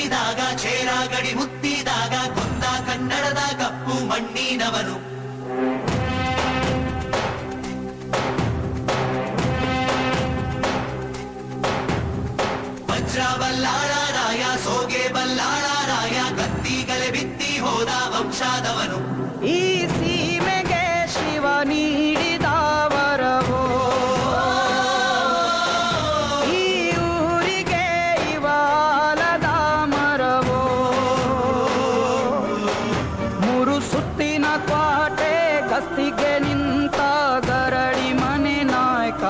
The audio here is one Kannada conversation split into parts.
ಎತ್ತಿದಾಗ ಚೇರ ಗಡಿ ಮುತ್ತಿದಾಗ ಕೊಂದ ಕನ್ನಡದ ಕಪ್ಪು ಮಣ್ಣಿನವನು. ವಜ್ರ ಬಲ್ಲಾಳರಾಯ ಸೋಗೆ ಬಲ್ಲಾಳರಾಯ ಕತ್ತಿಗಲೆ ಬಿತ್ತಿ ಹೋದ ವಂಶಾದವನು. ಈ ಸೀಮೆಗೆ ಶಿವ ನೀಡಿದ ವರವೋ, ಈ ಊರಿಗೆ ಇವಾಲದ ಮರವೋ. ಮೂರು ಸುತ್ತಿನ ಕ್ವಾಟೆ ಗಸ್ತಿಗೆ ನಿಂತ ಗರಡಿ ಮನೆ ನಾಯಕ.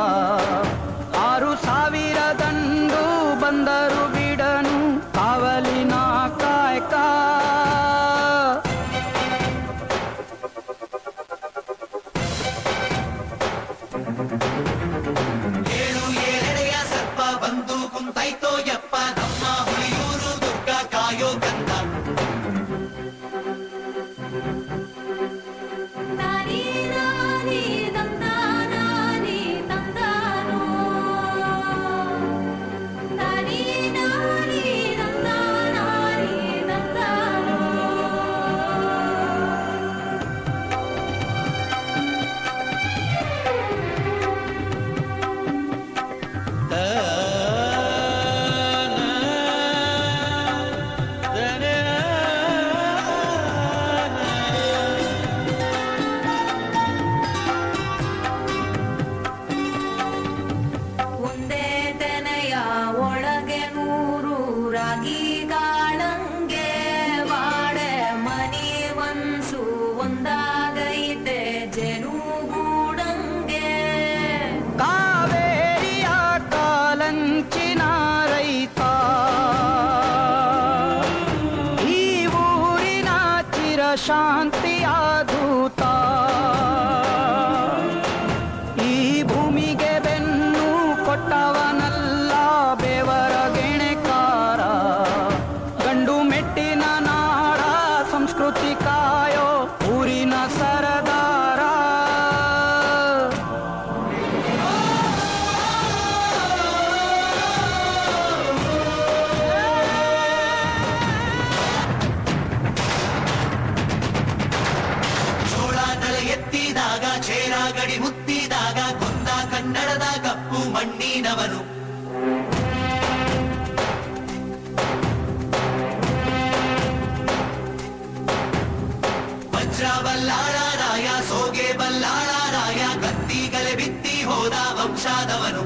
6,000 ದಂಡು ಬಂದರು ಬಿಡನು ಕಾವಲಿನ ಕಾಯಕ. ಏಳು ಏಳೆಡೆಯ ಸರ್ಪ ಬಂದು ಕುಂತೈತೋ ಯಪ್ಪ, ನಮ್ಮ ಹುಲಿಯೂರು ದುರ್ಗ ಕಾಯೋ ಗಂಧ. ಕಾವೇರಿಯ ಕಾಲಂಚಿನ ರೈತ, ಈ ಊರಿನ ಚಿರಶಾಂತಿಯ ದೂತ. ಈ ಭೂಮಿಗೆ ಬೆನ್ನು ಕೊಟ್ಟವನಲ್ಲ ಬೆವರ ಗೆಣೆಕಾರ. ಗಂಡು ಮೆಟ್ಟಿನ ನಾಡ ಸಂಸ್ಕೃತಿ ಕಾಯೋ ಊರಿನ ಸರದಾರ. ಎತ್ತಿದಾಗ ಚೇರ ಗಡಿ ಮುತ್ತಿದಾಗ ಕೊಂದ ಕನ್ನಡದ ಕಪ್ಪು ಮಣ್ಣಿನವನು. ವಜ್ರ ಬಲ್ಲಾಳರಾಯ ಸೋಗೆ ಬಲ್ಲಾಳರಾಯ ಕತ್ತಿಗಲೆ ಬಿತ್ತಿ ಹೋದ ವಂಶಾದವನು.